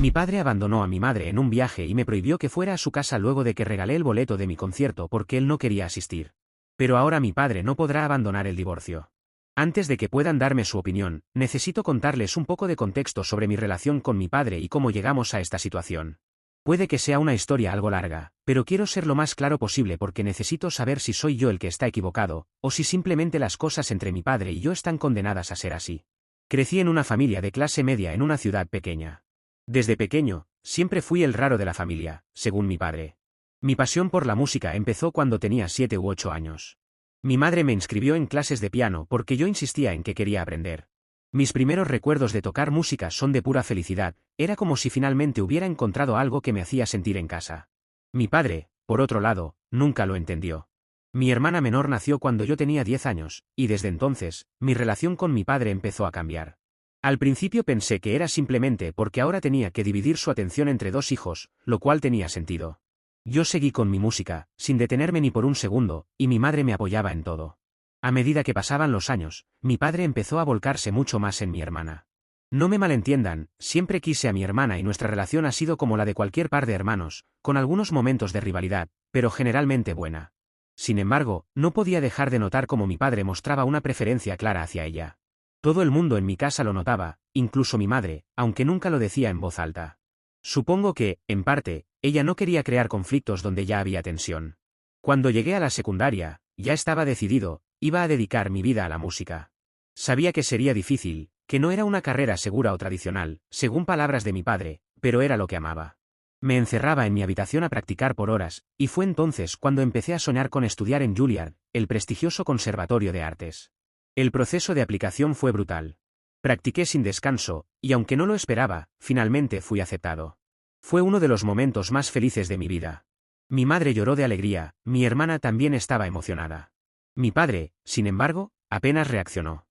Mi padre abandonó a mi madre en un viaje y me prohibió que fuera a su casa luego de que regalé el boleto de mi concierto porque él no quería asistir. Pero ahora mi padre no podrá abandonar el divorcio. Antes de que puedan darme su opinión, necesito contarles un poco de contexto sobre mi relación con mi padre y cómo llegamos a esta situación. Puede que sea una historia algo larga, pero quiero ser lo más claro posible porque necesito saber si soy yo el que está equivocado, o si simplemente las cosas entre mi padre y yo están condenadas a ser así. Crecí en una familia de clase media en una ciudad pequeña. Desde pequeño, siempre fui el raro de la familia, según mi padre. Mi pasión por la música empezó cuando tenía 7 u 8 años. Mi madre me inscribió en clases de piano porque yo insistía en que quería aprender. Mis primeros recuerdos de tocar música son de pura felicidad, era como si finalmente hubiera encontrado algo que me hacía sentir en casa. Mi padre, por otro lado, nunca lo entendió. Mi hermana menor nació cuando yo tenía 10 años, y desde entonces, mi relación con mi padre empezó a cambiar. Al principio pensé que era simplemente porque ahora tenía que dividir su atención entre 2 hijos, lo cual tenía sentido. Yo seguí con mi música, sin detenerme ni por un segundo, y mi madre me apoyaba en todo. A medida que pasaban los años, mi padre empezó a volcarse mucho más en mi hermana. No me malentiendan, siempre quise a mi hermana y nuestra relación ha sido como la de cualquier par de hermanos, con algunos momentos de rivalidad, pero generalmente buena. Sin embargo, no podía dejar de notar cómo mi padre mostraba una preferencia clara hacia ella. Todo el mundo en mi casa lo notaba, incluso mi madre, aunque nunca lo decía en voz alta. Supongo que, en parte, ella no quería crear conflictos donde ya había tensión. Cuando llegué a la secundaria, ya estaba decidido, iba a dedicar mi vida a la música. Sabía que sería difícil, que no era una carrera segura o tradicional, según palabras de mi padre, pero era lo que amaba. Me encerraba en mi habitación a practicar por horas, y fue entonces cuando empecé a soñar con estudiar en Juilliard, el prestigioso conservatorio de artes. El proceso de aplicación fue brutal. Practiqué sin descanso, y aunque no lo esperaba, finalmente fui aceptado. Fue uno de los momentos más felices de mi vida. Mi madre lloró de alegría, mi hermana también estaba emocionada. Mi padre, sin embargo, apenas reaccionó.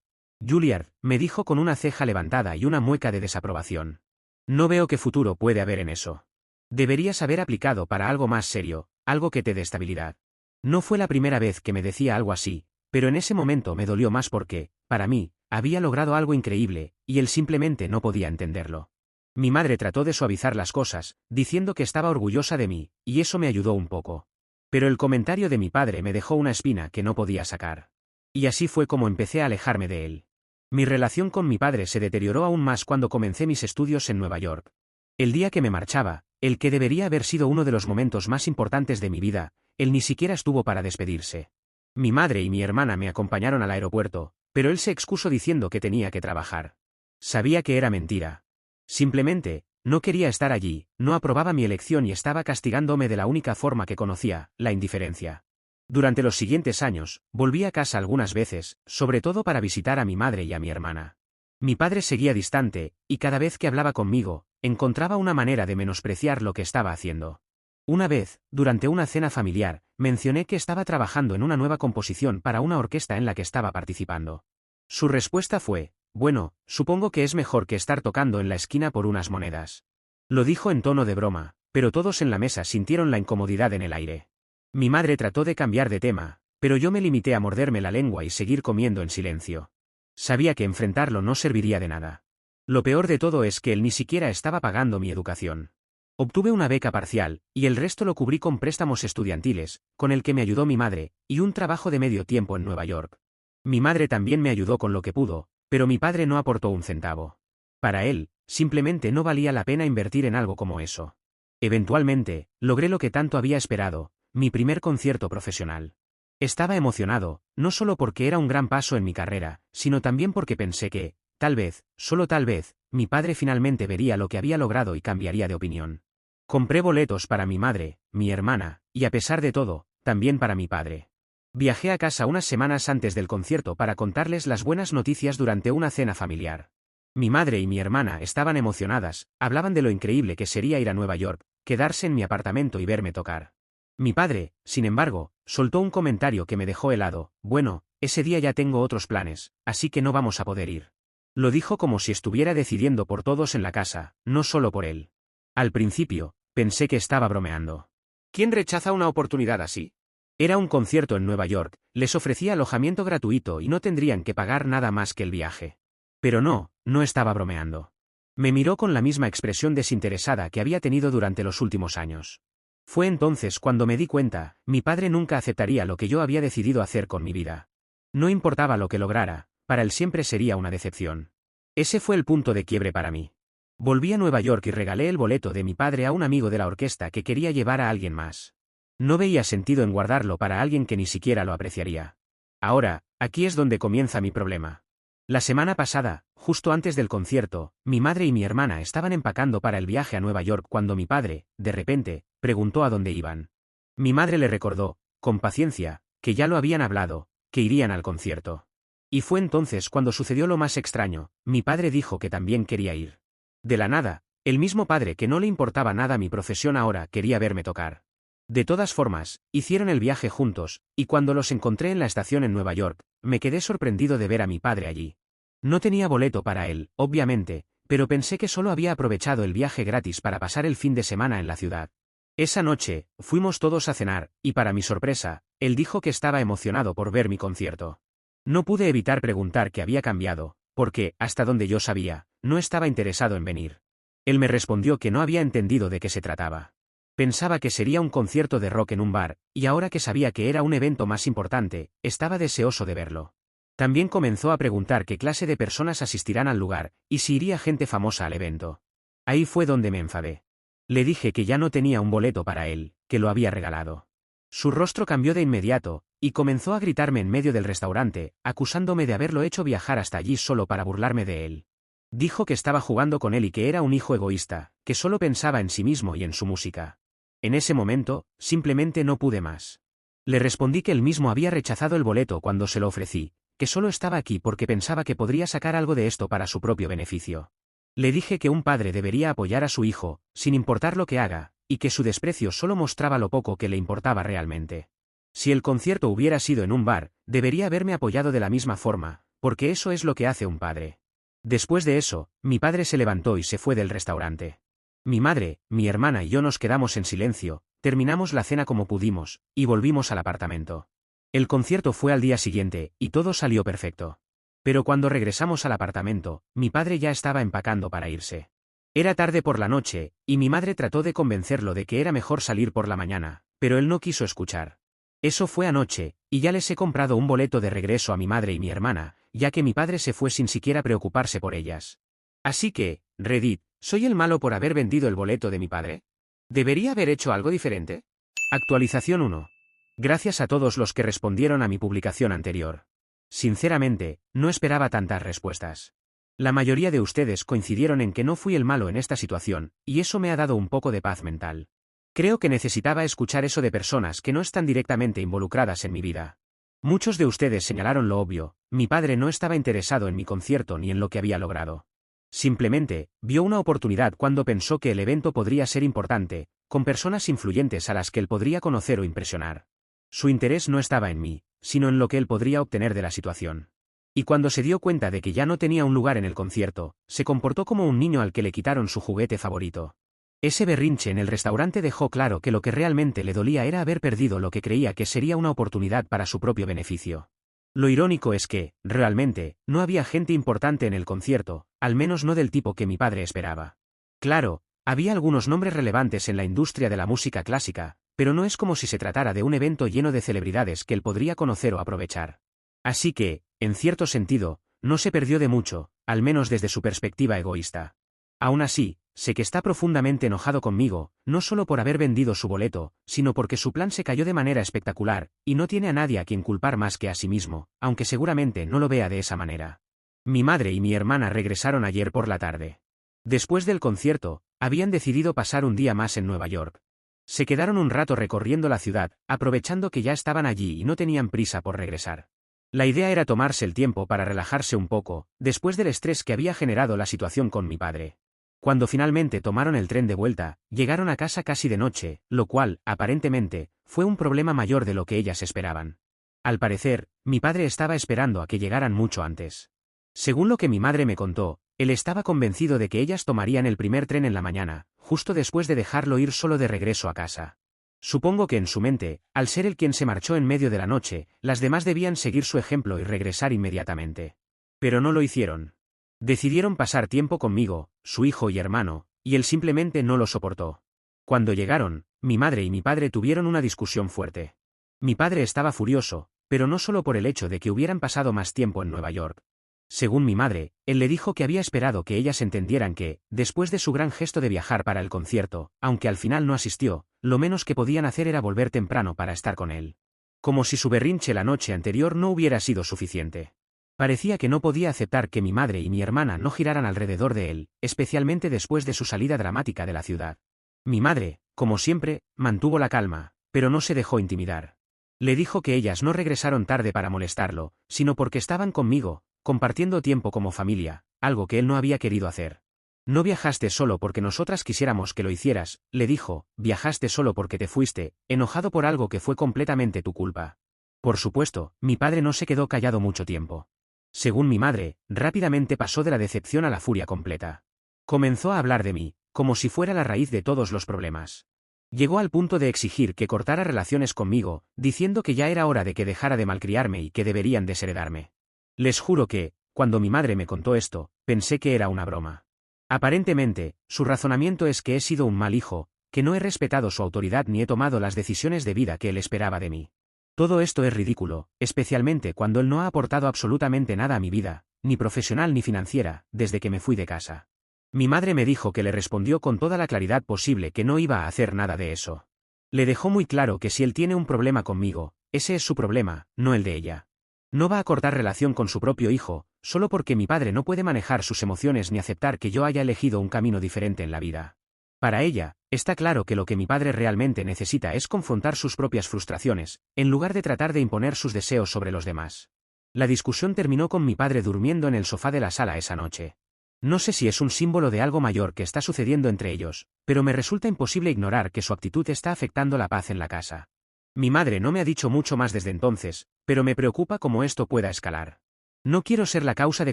Juilliard, me dijo con una ceja levantada y una mueca de desaprobación. No veo qué futuro puede haber en eso. Deberías haber aplicado para algo más serio, algo que te dé estabilidad. No fue la primera vez que me decía algo así, pero en ese momento me dolió más porque, para mí, había logrado algo increíble, y él simplemente no podía entenderlo. Mi madre trató de suavizar las cosas, diciendo que estaba orgullosa de mí, y eso me ayudó un poco. Pero el comentario de mi padre me dejó una espina que no podía sacar. Y así fue como empecé a alejarme de él. Mi relación con mi padre se deterioró aún más cuando comencé mis estudios en Nueva York. El día que me marchaba, el que debería haber sido uno de los momentos más importantes de mi vida, él ni siquiera estuvo para despedirse. Mi madre y mi hermana me acompañaron al aeropuerto, pero él se excusó diciendo que tenía que trabajar. Sabía que era mentira. Simplemente, no quería estar allí, no aprobaba mi elección y estaba castigándome de la única forma que conocía, la indiferencia. Durante los siguientes años, volví a casa algunas veces, sobre todo para visitar a mi madre y a mi hermana. Mi padre seguía distante, y cada vez que hablaba conmigo, encontraba una manera de menospreciar lo que estaba haciendo. Una vez, durante una cena familiar, mencioné que estaba trabajando en una nueva composición para una orquesta en la que estaba participando. Su respuesta fue, bueno, supongo que es mejor que estar tocando en la esquina por unas monedas. Lo dijo en tono de broma, pero todos en la mesa sintieron la incomodidad en el aire. Mi madre trató de cambiar de tema, pero yo me limité a morderme la lengua y seguir comiendo en silencio. Sabía que enfrentarlo no serviría de nada. Lo peor de todo es que él ni siquiera estaba pagando mi educación. Obtuve una beca parcial, y el resto lo cubrí con préstamos estudiantiles, con el que me ayudó mi madre, y un trabajo de medio tiempo en Nueva York. Mi madre también me ayudó con lo que pudo, pero mi padre no aportó un centavo. Para él, simplemente no valía la pena invertir en algo como eso. Eventualmente, logré lo que tanto había esperado, mi primer concierto profesional. Estaba emocionado, no solo porque era un gran paso en mi carrera, sino también porque pensé que, tal vez, solo tal vez, mi padre finalmente vería lo que había logrado y cambiaría de opinión. Compré boletos para mi madre, mi hermana, y a pesar de todo, también para mi padre. Viajé a casa unas semanas antes del concierto para contarles las buenas noticias durante una cena familiar. Mi madre y mi hermana estaban emocionadas, hablaban de lo increíble que sería ir a Nueva York, quedarse en mi apartamento y verme tocar. Mi padre, sin embargo, soltó un comentario que me dejó helado, bueno, ese día ya tengo otros planes, así que no vamos a poder ir. Lo dijo como si estuviera decidiendo por todos en la casa, no solo por él. Al principio, pensé que estaba bromeando. ¿Quién rechaza una oportunidad así? Era un concierto en Nueva York, les ofrecía alojamiento gratuito y no tendrían que pagar nada más que el viaje. Pero no, no estaba bromeando. Me miró con la misma expresión desinteresada que había tenido durante los últimos años. Fue entonces cuando me di cuenta, mi padre nunca aceptaría lo que yo había decidido hacer con mi vida. No importaba lo que lograra, para él siempre sería una decepción. Ese fue el punto de quiebre para mí. Volví a Nueva York y regalé el boleto de mi padre a un amigo de la orquesta que quería llevar a alguien más. No veía sentido en guardarlo para alguien que ni siquiera lo apreciaría. Ahora, aquí es donde comienza mi problema. La semana pasada, justo antes del concierto, mi madre y mi hermana estaban empacando para el viaje a Nueva York cuando mi padre, de repente, preguntó a dónde iban. Mi madre le recordó, con paciencia, que ya lo habían hablado, que irían al concierto. Y fue entonces cuando sucedió lo más extraño, mi padre dijo que también quería ir. De la nada, el mismo padre que no le importaba nada mi profesión ahora quería verme tocar. De todas formas, hicieron el viaje juntos, y cuando los encontré en la estación en Nueva York, me quedé sorprendido de ver a mi padre allí. No tenía boleto para él, obviamente, pero pensé que solo había aprovechado el viaje gratis para pasar el fin de semana en la ciudad. Esa noche, fuimos todos a cenar, y para mi sorpresa, él dijo que estaba emocionado por ver mi concierto. No pude evitar preguntar qué había cambiado, porque, hasta donde yo sabía, no estaba interesado en venir. Él me respondió que no había entendido de qué se trataba. Pensaba que sería un concierto de rock en un bar, y ahora que sabía que era un evento más importante, estaba deseoso de verlo. También comenzó a preguntar qué clase de personas asistirán al lugar, y si iría gente famosa al evento. Ahí fue donde me enfadé. Le dije que ya no tenía un boleto para él, que lo había regalado. Su rostro cambió de inmediato, y comenzó a gritarme en medio del restaurante, acusándome de haberlo hecho viajar hasta allí solo para burlarme de él. Dijo que estaba jugando con él y que era un hijo egoísta, que solo pensaba en sí mismo y en su música. En ese momento, simplemente no pude más. Le respondí que él mismo había rechazado el boleto cuando se lo ofrecí, que solo estaba aquí porque pensaba que podría sacar algo de esto para su propio beneficio. Le dije que un padre debería apoyar a su hijo, sin importar lo que haga, y que su desprecio solo mostraba lo poco que le importaba realmente. Si el concierto hubiera sido en un bar, debería haberme apoyado de la misma forma, porque eso es lo que hace un padre. Después de eso, mi padre se levantó y se fue del restaurante. Mi madre, mi hermana y yo nos quedamos en silencio, terminamos la cena como pudimos, y volvimos al apartamento. El concierto fue al día siguiente, y todo salió perfecto. Pero cuando regresamos al apartamento, mi padre ya estaba empacando para irse. Era tarde por la noche, y mi madre trató de convencerlo de que era mejor salir por la mañana, pero él no quiso escuchar. Eso fue anoche, y ya les he comprado un boleto de regreso a mi madre y mi hermana, ya que mi padre se fue sin siquiera preocuparse por ellas. Así que, Reddit, ¿soy el malo por haber vendido el boleto de mi padre? ¿Debería haber hecho algo diferente? Actualización 1. Gracias a todos los que respondieron a mi publicación anterior. Sinceramente, no esperaba tantas respuestas. La mayoría de ustedes coincidieron en que no fui el malo en esta situación, y eso me ha dado un poco de paz mental. Creo que necesitaba escuchar eso de personas que no están directamente involucradas en mi vida. Muchos de ustedes señalaron lo obvio, mi padre no estaba interesado en mi concierto ni en lo que había logrado. Simplemente, vio una oportunidad cuando pensó que el evento podría ser importante, con personas influyentes a las que él podría conocer o impresionar. Su interés no estaba en mí, sino en lo que él podría obtener de la situación. Y cuando se dio cuenta de que ya no tenía un lugar en el concierto, se comportó como un niño al que le quitaron su juguete favorito. Ese berrinche en el restaurante dejó claro que lo que realmente le dolía era haber perdido lo que creía que sería una oportunidad para su propio beneficio. Lo irónico es que, realmente, no había gente importante en el concierto, al menos no del tipo que mi padre esperaba. Claro, había algunos nombres relevantes en la industria de la música clásica, pero no es como si se tratara de un evento lleno de celebridades que él podría conocer o aprovechar. Así que, en cierto sentido, no se perdió de mucho, al menos desde su perspectiva egoísta. Aún así, sé que está profundamente enojado conmigo, no solo por haber vendido su boleto, sino porque su plan se cayó de manera espectacular, y no tiene a nadie a quien culpar más que a sí mismo, aunque seguramente no lo vea de esa manera. Mi madre y mi hermana regresaron ayer por la tarde. Después del concierto, habían decidido pasar un día más en Nueva York. Se quedaron un rato recorriendo la ciudad, aprovechando que ya estaban allí y no tenían prisa por regresar. La idea era tomarse el tiempo para relajarse un poco, después del estrés que había generado la situación con mi padre. Cuando finalmente tomaron el tren de vuelta, llegaron a casa casi de noche, lo cual, aparentemente, fue un problema mayor de lo que ellas esperaban. Al parecer, mi padre estaba esperando a que llegaran mucho antes. Según lo que mi madre me contó, él estaba convencido de que ellas tomarían el primer tren en la mañana, justo después de dejarlo ir solo de regreso a casa. Supongo que en su mente, al ser él quien se marchó en medio de la noche, las demás debían seguir su ejemplo y regresar inmediatamente. Pero no lo hicieron. Decidieron pasar tiempo conmigo, su hijo y hermano, y él simplemente no lo soportó. Cuando llegaron, mi madre y mi padre tuvieron una discusión fuerte. Mi padre estaba furioso, pero no solo por el hecho de que hubieran pasado más tiempo en Nueva York. Según mi madre, él le dijo que había esperado que ellas entendieran que, después de su gran gesto de viajar para el concierto, aunque al final no asistió, lo menos que podían hacer era volver temprano para estar con él. Como si su berrinche la noche anterior no hubiera sido suficiente. Parecía que no podía aceptar que mi madre y mi hermana no giraran alrededor de él, especialmente después de su salida dramática de la ciudad. Mi madre, como siempre, mantuvo la calma, pero no se dejó intimidar. Le dijo que ellas no regresaron tarde para molestarlo, sino porque estaban conmigo, compartiendo tiempo como familia, algo que él no había querido hacer. No viajaste solo porque nosotras quisiéramos que lo hicieras, le dijo, viajaste solo porque te fuiste, enojado por algo que fue completamente tu culpa. Por supuesto, mi padre no se quedó callado mucho tiempo. Según mi madre, rápidamente pasó de la decepción a la furia completa. Comenzó a hablar de mí, como si fuera la raíz de todos los problemas. Llegó al punto de exigir que cortara relaciones conmigo, diciendo que ya era hora de que dejara de malcriarme y que deberían desheredarme. Les juro que, cuando mi madre me contó esto, pensé que era una broma. Aparentemente, su razonamiento es que he sido un mal hijo, que no he respetado su autoridad ni he tomado las decisiones de vida que él esperaba de mí. Todo esto es ridículo, especialmente cuando él no ha aportado absolutamente nada a mi vida, ni profesional ni financiera, desde que me fui de casa. Mi madre me dijo que le respondió con toda la claridad posible que no iba a hacer nada de eso. Le dejó muy claro que si él tiene un problema conmigo, ese es su problema, no el de ella. No va a cortar relación con su propio hijo, solo porque mi padre no puede manejar sus emociones ni aceptar que yo haya elegido un camino diferente en la vida. Para ella, está claro que lo que mi padre realmente necesita es confrontar sus propias frustraciones, en lugar de tratar de imponer sus deseos sobre los demás. La discusión terminó con mi padre durmiendo en el sofá de la sala esa noche. No sé si es un símbolo de algo mayor que está sucediendo entre ellos, pero me resulta imposible ignorar que su actitud está afectando la paz en la casa. Mi madre no me ha dicho mucho más desde entonces, pero me preocupa cómo esto pueda escalar. No quiero ser la causa de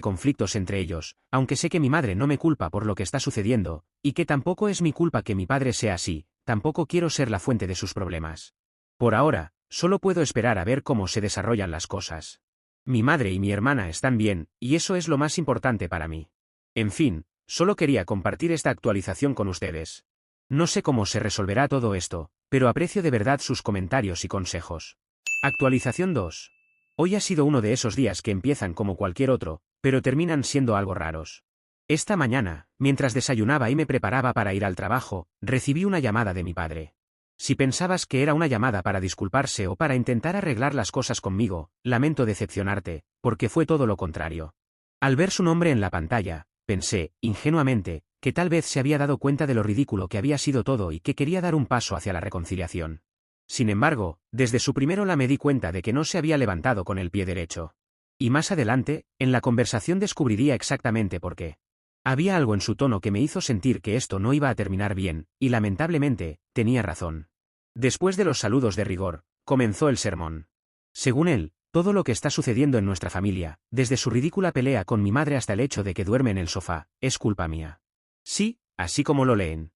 conflictos entre ellos, aunque sé que mi madre no me culpa por lo que está sucediendo, y que tampoco es mi culpa que mi padre sea así, tampoco quiero ser la fuente de sus problemas. Por ahora, solo puedo esperar a ver cómo se desarrollan las cosas. Mi madre y mi hermana están bien, y eso es lo más importante para mí. En fin, solo quería compartir esta actualización con ustedes. No sé cómo se resolverá todo esto, pero aprecio de verdad sus comentarios y consejos. Actualización 2. Hoy ha sido uno de esos días que empiezan como cualquier otro, pero terminan siendo algo raros. Esta mañana, mientras desayunaba y me preparaba para ir al trabajo, recibí una llamada de mi padre. Si pensabas que era una llamada para disculparse o para intentar arreglar las cosas conmigo, lamento decepcionarte, porque fue todo lo contrario. Al ver su nombre en la pantalla, pensé, ingenuamente, que tal vez se había dado cuenta de lo ridículo que había sido todo y que quería dar un paso hacia la reconciliación. Sin embargo, desde su primer hola me di cuenta de que no se había levantado con el pie derecho. Y más adelante, en la conversación descubriría exactamente por qué. Había algo en su tono que me hizo sentir que esto no iba a terminar bien, y lamentablemente, tenía razón. Después de los saludos de rigor, comenzó el sermón. Según él, todo lo que está sucediendo en nuestra familia, desde su ridícula pelea con mi madre hasta el hecho de que duerme en el sofá, es culpa mía. Sí, así como lo leen.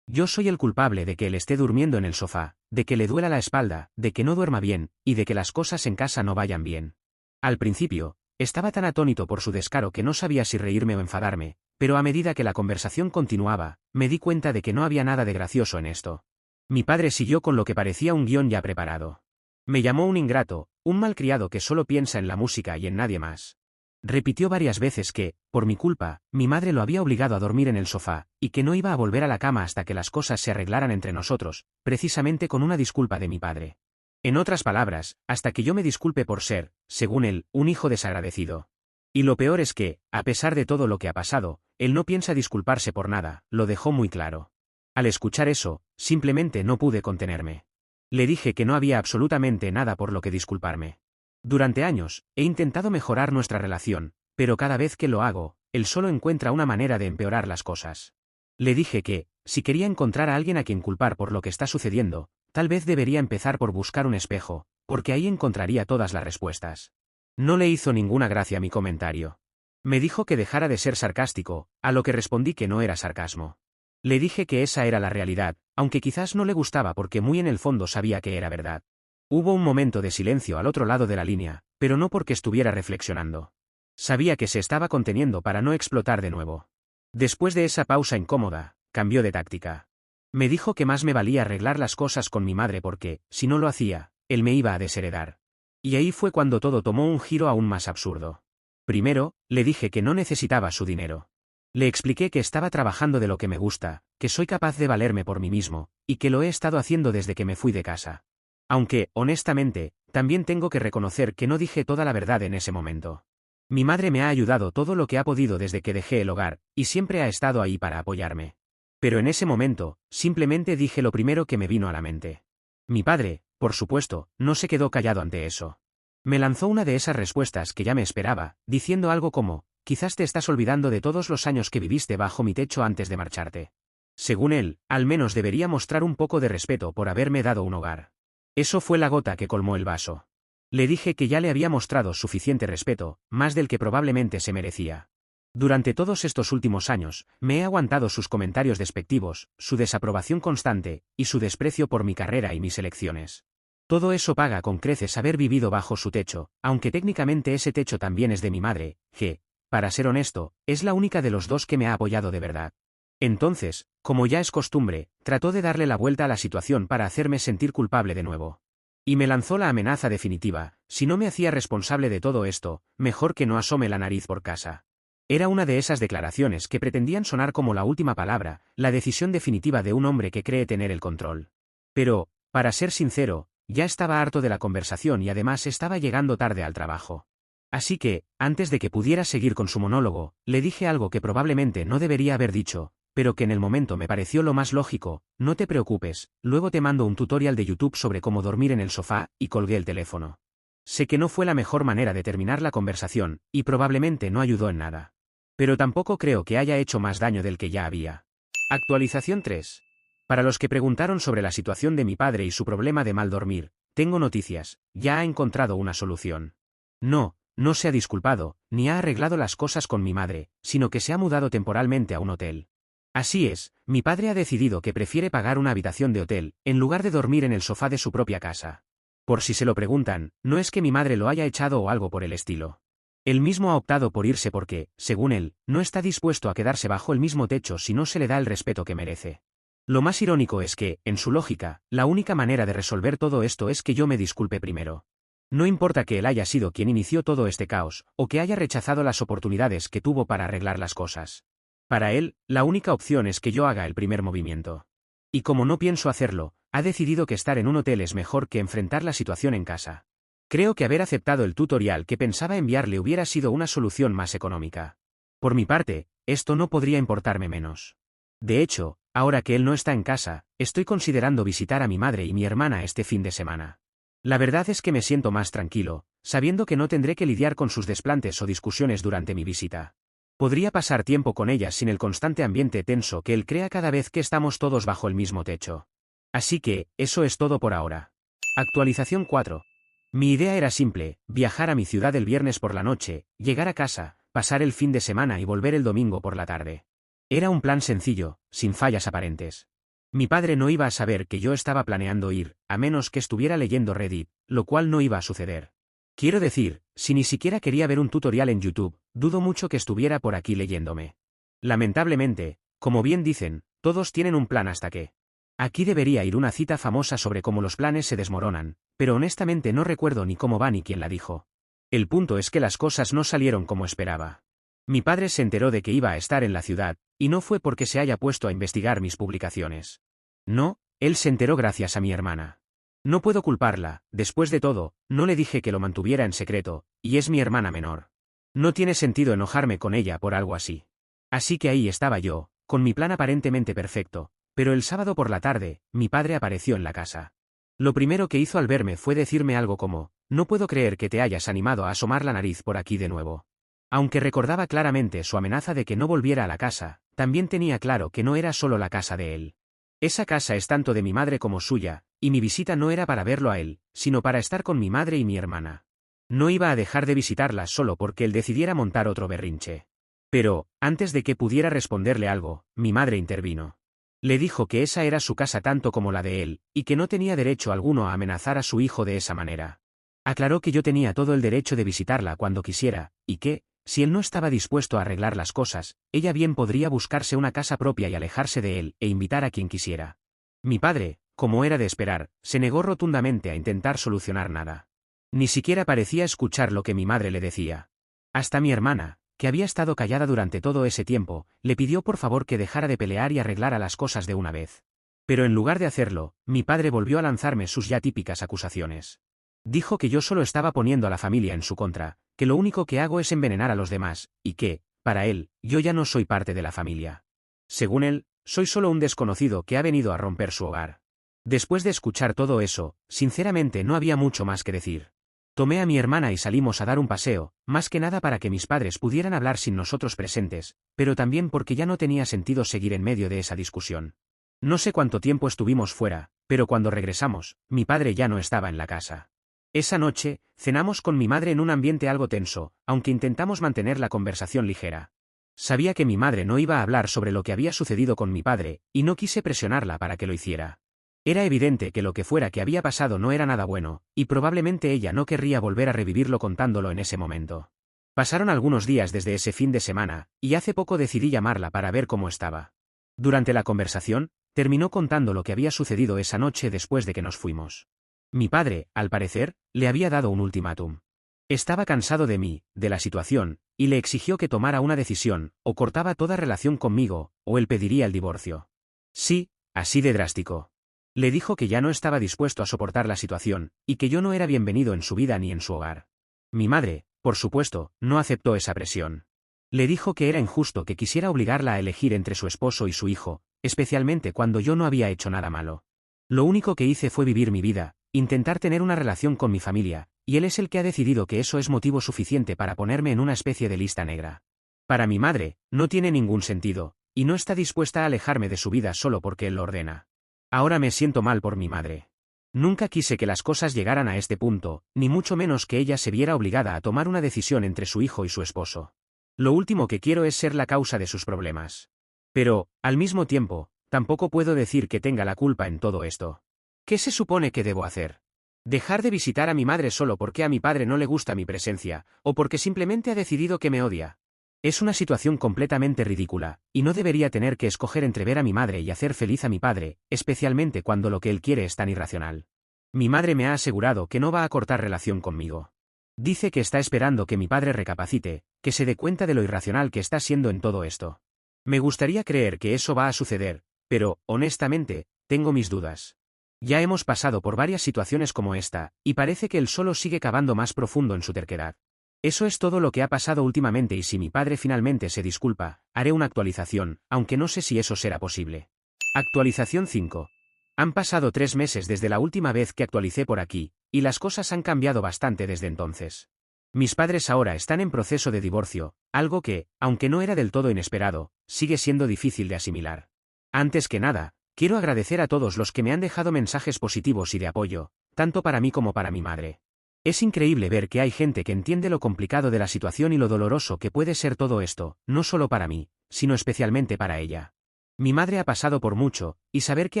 Yo soy el culpable de que él esté durmiendo en el sofá, de que le duela la espalda, de que no duerma bien, y de que las cosas en casa no vayan bien. Al principio, estaba tan atónito por su descaro que no sabía si reírme o enfadarme, pero a medida que la conversación continuaba, me di cuenta de que no había nada de gracioso en esto. Mi padre siguió con lo que parecía un guión ya preparado. Me llamó un ingrato, un malcriado que solo piensa en la música y en nadie más. Repitió varias veces que, por mi culpa, mi madre lo había obligado a dormir en el sofá, y que no iba a volver a la cama hasta que las cosas se arreglaran entre nosotros, precisamente con una disculpa de mi padre. En otras palabras, hasta que yo me disculpe por ser, según él, un hijo desagradecido. Y lo peor es que, a pesar de todo lo que ha pasado, él no piensa disculparse por nada, lo dejó muy claro. Al escuchar eso, simplemente no pude contenerme. Le dije que no había absolutamente nada por lo que disculparme. Durante años, he intentado mejorar nuestra relación, pero cada vez que lo hago, él solo encuentra una manera de empeorar las cosas. Le dije que, si quería encontrar a alguien a quien culpar por lo que está sucediendo, tal vez debería empezar por buscar un espejo, porque ahí encontraría todas las respuestas. No le hizo ninguna gracia mi comentario. Me dijo que dejara de ser sarcástico, a lo que respondí que no era sarcasmo. Le dije que esa era la realidad, aunque quizás no le gustaba porque muy en el fondo sabía que era verdad. Hubo un momento de silencio al otro lado de la línea, pero no porque estuviera reflexionando. Sabía que se estaba conteniendo para no explotar de nuevo. Después de esa pausa incómoda, cambió de táctica. Me dijo que más me valía arreglar las cosas con mi madre porque, si no lo hacía, él me iba a desheredar. Y ahí fue cuando todo tomó un giro aún más absurdo. Primero, le dije que no necesitaba su dinero. Le expliqué que estaba trabajando de lo que me gusta, que soy capaz de valerme por mí mismo, y que lo he estado haciendo desde que me fui de casa. Aunque, honestamente, también tengo que reconocer que no dije toda la verdad en ese momento. Mi madre me ha ayudado todo lo que ha podido desde que dejé el hogar, y siempre ha estado ahí para apoyarme. Pero en ese momento, simplemente dije lo primero que me vino a la mente. Mi padre, por supuesto, no se quedó callado ante eso. Me lanzó una de esas respuestas que ya me esperaba, diciendo algo como, quizás te estás olvidando de todos los años que viviste bajo mi techo antes de marcharte. Según él, al menos debería mostrar un poco de respeto por haberme dado un hogar. Eso fue la gota que colmó el vaso. Le dije que ya le había mostrado suficiente respeto, más del que probablemente se merecía. Durante todos estos últimos años, me he aguantado sus comentarios despectivos, su desaprobación constante, y su desprecio por mi carrera y mis elecciones. Todo eso paga con creces haber vivido bajo su techo, aunque técnicamente ese techo también es de mi madre, que, para ser honesto, es la única de los dos que me ha apoyado de verdad. Entonces, como ya es costumbre, trató de darle la vuelta a la situación para hacerme sentir culpable de nuevo. Y me lanzó la amenaza definitiva, si no me hacía responsable de todo esto, mejor que no asome la nariz por casa. Era una de esas declaraciones que pretendían sonar como la última palabra, la decisión definitiva de un hombre que cree tener el control. Pero, para ser sincero, ya estaba harto de la conversación y además estaba llegando tarde al trabajo. Así que, antes de que pudiera seguir con su monólogo, le dije algo que probablemente no debería haber dicho, pero que en el momento me pareció lo más lógico: no te preocupes, luego te mando un tutorial de YouTube sobre cómo dormir en el sofá, y colgué el teléfono. Sé que no fue la mejor manera de terminar la conversación, y probablemente no ayudó en nada. Pero tampoco creo que haya hecho más daño del que ya había. Actualización 3. Para los que preguntaron sobre la situación de mi padre y su problema de mal dormir, tengo noticias: ya ha encontrado una solución. No se ha disculpado, ni ha arreglado las cosas con mi madre, sino que se ha mudado temporalmente a un hotel. Así es, mi padre ha decidido que prefiere pagar una habitación de hotel, en lugar de dormir en el sofá de su propia casa. Por si se lo preguntan, no es que mi madre lo haya echado o algo por el estilo. Él mismo ha optado por irse porque, según él, no está dispuesto a quedarse bajo el mismo techo si no se le da el respeto que merece. Lo más irónico es que, en su lógica, la única manera de resolver todo esto es que yo me disculpe primero. No importa que él haya sido quien inició todo este caos, o que haya rechazado las oportunidades que tuvo para arreglar las cosas. Para él, la única opción es que yo haga el primer movimiento. Y como no pienso hacerlo, ha decidido que estar en un hotel es mejor que enfrentar la situación en casa. Creo que haber aceptado el tutorial que pensaba enviarle hubiera sido una solución más económica. Por mi parte, esto no podría importarme menos. De hecho, ahora que él no está en casa, estoy considerando visitar a mi madre y mi hermana este fin de semana. La verdad es que me siento más tranquilo, sabiendo que no tendré que lidiar con sus desplantes o discusiones durante mi visita. Podría pasar tiempo con ellas sin el constante ambiente tenso que él crea cada vez que estamos todos bajo el mismo techo. Así que, eso es todo por ahora. Actualización 4. Mi idea era simple: viajar a mi ciudad el viernes por la noche, llegar a casa, pasar el fin de semana y volver el domingo por la tarde. Era un plan sencillo, sin fallas aparentes. Mi padre no iba a saber que yo estaba planeando ir, a menos que estuviera leyendo Reddit, lo cual no iba a suceder. Quiero decir, si ni siquiera quería ver un tutorial en YouTube, dudo mucho que estuviera por aquí leyéndome. Lamentablemente, como bien dicen, todos tienen un plan hasta que. Aquí debería ir una cita famosa sobre cómo los planes se desmoronan, pero honestamente no recuerdo ni cómo va ni quién la dijo. El punto es que las cosas no salieron como esperaba. Mi padre se enteró de que iba a estar en la ciudad, y no fue porque se haya puesto a investigar mis publicaciones. No, él se enteró gracias a mi hermana. No puedo culparla, después de todo, no le dije que lo mantuviera en secreto, y es mi hermana menor. No tiene sentido enojarme con ella por algo así. Así que ahí estaba yo, con mi plan aparentemente perfecto, pero el sábado por la tarde, mi padre apareció en la casa. Lo primero que hizo al verme fue decirme algo como: no puedo creer que te hayas animado a asomar la nariz por aquí de nuevo. Aunque recordaba claramente su amenaza de que no volviera a la casa, también tenía claro que no era solo la casa de él. Esa casa es tanto de mi madre como suya, y mi visita no era para verlo a él, sino para estar con mi madre y mi hermana. No iba a dejar de visitarlas solo porque él decidiera montar otro berrinche. Pero, antes de que pudiera responderle algo, mi madre intervino. Le dijo que esa era su casa tanto como la de él, y que no tenía derecho alguno a amenazar a su hijo de esa manera. Aclaró que yo tenía todo el derecho de visitarla cuando quisiera, y que, si él no estaba dispuesto a arreglar las cosas, ella bien podría buscarse una casa propia y alejarse de él, e invitar a quien quisiera. Mi padre, como era de esperar, se negó rotundamente a intentar solucionar nada. Ni siquiera parecía escuchar lo que mi madre le decía. Hasta mi hermana, que había estado callada durante todo ese tiempo, le pidió por favor que dejara de pelear y arreglara las cosas de una vez. Pero en lugar de hacerlo, mi padre volvió a lanzarme sus ya típicas acusaciones. Dijo que yo solo estaba poniendo a la familia en su contra, que lo único que hago es envenenar a los demás, y que, para él, yo ya no soy parte de la familia. Según él, soy solo un desconocido que ha venido a romper su hogar. Después de escuchar todo eso, sinceramente no había mucho más que decir. Tomé a mi hermana y salimos a dar un paseo, más que nada para que mis padres pudieran hablar sin nosotros presentes, pero también porque ya no tenía sentido seguir en medio de esa discusión. No sé cuánto tiempo estuvimos fuera, pero cuando regresamos, mi padre ya no estaba en la casa. Esa noche, cenamos con mi madre en un ambiente algo tenso, aunque intentamos mantener la conversación ligera. Sabía que mi madre no iba a hablar sobre lo que había sucedido con mi padre, y no quise presionarla para que lo hiciera. Era evidente que lo que fuera que había pasado no era nada bueno, y probablemente ella no querría volver a revivirlo contándolo en ese momento. Pasaron algunos días desde ese fin de semana, y hace poco decidí llamarla para ver cómo estaba. Durante la conversación, terminó contando lo que había sucedido esa noche después de que nos fuimos. Mi padre, al parecer, le había dado un ultimátum. Estaba cansado de mí, de la situación, y le exigió que tomara una decisión, o cortaba toda relación conmigo, o él pediría el divorcio. Sí, así de drástico. Le dijo que ya no estaba dispuesto a soportar la situación, y que yo no era bienvenido en su vida ni en su hogar. Mi madre, por supuesto, no aceptó esa presión. Le dijo que era injusto que quisiera obligarla a elegir entre su esposo y su hijo, especialmente cuando yo no había hecho nada malo. Lo único que hice fue vivir mi vida, intentar tener una relación con mi familia, y él es el que ha decidido que eso es motivo suficiente para ponerme en una especie de lista negra. Para mi madre, no tiene ningún sentido, y no está dispuesta a alejarme de su vida solo porque él lo ordena. Ahora me siento mal por mi madre. Nunca quise que las cosas llegaran a este punto, ni mucho menos que ella se viera obligada a tomar una decisión entre su hijo y su esposo. Lo último que quiero es ser la causa de sus problemas. Pero, al mismo tiempo, tampoco puedo decir que tenga la culpa en todo esto. ¿Qué se supone que debo hacer? ¿Dejar de visitar a mi madre solo porque a mi padre no le gusta mi presencia, o porque simplemente ha decidido que me odia? Es una situación completamente ridícula, y no debería tener que escoger entre ver a mi madre y hacer feliz a mi padre, especialmente cuando lo que él quiere es tan irracional. Mi madre me ha asegurado que no va a cortar relación conmigo. Dice que está esperando que mi padre recapacite, que se dé cuenta de lo irracional que está siendo en todo esto. Me gustaría creer que eso va a suceder, pero, honestamente, tengo mis dudas. Ya hemos pasado por varias situaciones como esta, y parece que él solo sigue cavando más profundo en su terquedad. Eso es todo lo que ha pasado últimamente y si mi padre finalmente se disculpa, haré una actualización, aunque no sé si eso será posible. Actualización 5. Han pasado 3 meses desde la última vez que actualicé por aquí, y las cosas han cambiado bastante desde entonces. Mis padres ahora están en proceso de divorcio, algo que, aunque no era del todo inesperado, sigue siendo difícil de asimilar. Antes que nada, quiero agradecer a todos los que me han dejado mensajes positivos y de apoyo, tanto para mí como para mi madre. Es increíble ver que hay gente que entiende lo complicado de la situación y lo doloroso que puede ser todo esto, no solo para mí, sino especialmente para ella. Mi madre ha pasado por mucho, y saber que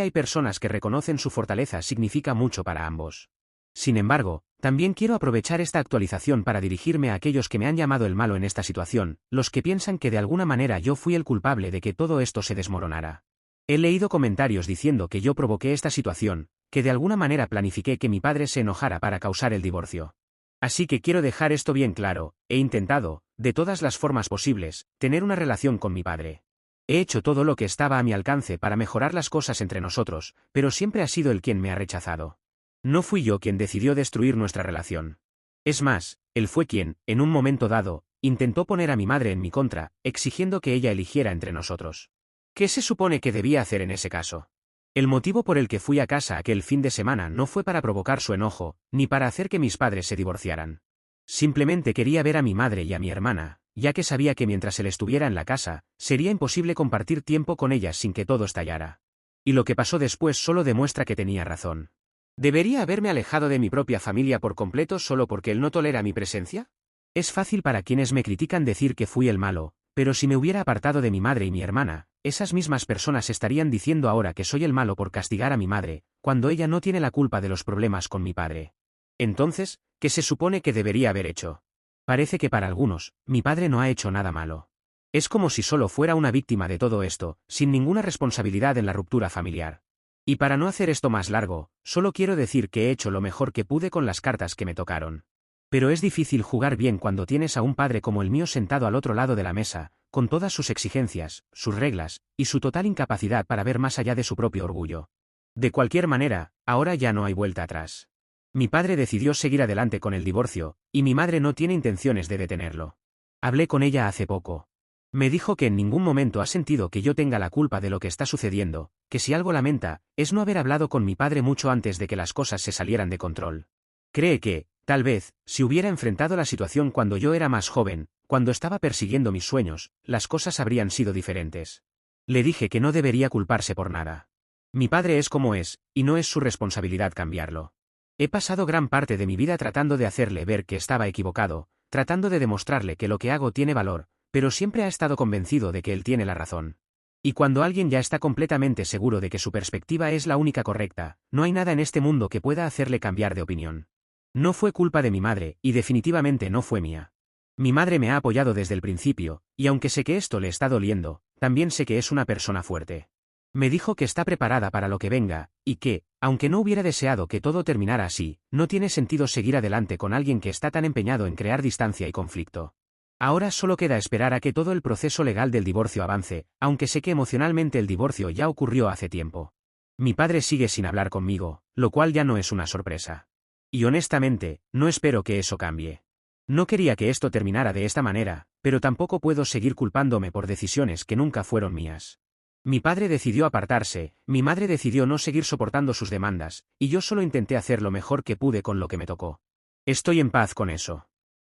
hay personas que reconocen su fortaleza significa mucho para ambos. Sin embargo, también quiero aprovechar esta actualización para dirigirme a aquellos que me han llamado el malo en esta situación, los que piensan que de alguna manera yo fui el culpable de que todo esto se desmoronara. He leído comentarios diciendo que yo provoqué esta situación, que de alguna manera planifiqué que mi padre se enojara para causar el divorcio. Así que quiero dejar esto bien claro, he intentado, de todas las formas posibles, tener una relación con mi padre. He hecho todo lo que estaba a mi alcance para mejorar las cosas entre nosotros, pero siempre ha sido él quien me ha rechazado. No fui yo quien decidió destruir nuestra relación. Es más, él fue quien, en un momento dado, intentó poner a mi madre en mi contra, exigiendo que ella eligiera entre nosotros. ¿Qué se supone que debía hacer en ese caso? El motivo por el que fui a casa aquel fin de semana no fue para provocar su enojo, ni para hacer que mis padres se divorciaran. Simplemente quería ver a mi madre y a mi hermana, ya que sabía que mientras él estuviera en la casa, sería imposible compartir tiempo con ellas sin que todo estallara. Y lo que pasó después solo demuestra que tenía razón. ¿Debería haberme alejado de mi propia familia por completo solo porque él no tolera mi presencia? Es fácil para quienes me critican decir que fui el malo, pero si me hubiera apartado de mi madre y mi hermana, esas mismas personas estarían diciendo ahora que soy el malo por castigar a mi madre, cuando ella no tiene la culpa de los problemas con mi padre. Entonces, ¿qué se supone que debería haber hecho? Parece que para algunos, mi padre no ha hecho nada malo. Es como si solo fuera una víctima de todo esto, sin ninguna responsabilidad en la ruptura familiar. Y para no hacer esto más largo, solo quiero decir que he hecho lo mejor que pude con las cartas que me tocaron. Pero es difícil jugar bien cuando tienes a un padre como el mío sentado al otro lado de la mesa, con todas sus exigencias, sus reglas, y su total incapacidad para ver más allá de su propio orgullo. De cualquier manera, ahora ya no hay vuelta atrás. Mi padre decidió seguir adelante con el divorcio, y mi madre no tiene intenciones de detenerlo. Hablé con ella hace poco. Me dijo que en ningún momento ha sentido que yo tenga la culpa de lo que está sucediendo, que si algo lamenta, es no haber hablado con mi padre mucho antes de que las cosas se salieran de control. Cree que, tal vez, si hubiera enfrentado la situación cuando yo era más joven, cuando estaba persiguiendo mis sueños, las cosas habrían sido diferentes. Le dije que no debería culparse por nada. Mi padre es como es, y no es su responsabilidad cambiarlo. He pasado gran parte de mi vida tratando de hacerle ver que estaba equivocado, tratando de demostrarle que lo que hago tiene valor, pero siempre ha estado convencido de que él tiene la razón. Y cuando alguien ya está completamente seguro de que su perspectiva es la única correcta, no hay nada en este mundo que pueda hacerle cambiar de opinión. No fue culpa de mi madre, y definitivamente no fue mía. Mi madre me ha apoyado desde el principio, y aunque sé que esto le está doliendo, también sé que es una persona fuerte. Me dijo que está preparada para lo que venga, y que, aunque no hubiera deseado que todo terminara así, no tiene sentido seguir adelante con alguien que está tan empeñado en crear distancia y conflicto. Ahora solo queda esperar a que todo el proceso legal del divorcio avance, aunque sé que emocionalmente el divorcio ya ocurrió hace tiempo. Mi padre sigue sin hablar conmigo, lo cual ya no es una sorpresa. Y honestamente, no espero que eso cambie. No quería que esto terminara de esta manera, pero tampoco puedo seguir culpándome por decisiones que nunca fueron mías. Mi padre decidió apartarse, mi madre decidió no seguir soportando sus demandas, y yo solo intenté hacer lo mejor que pude con lo que me tocó. Estoy en paz con eso.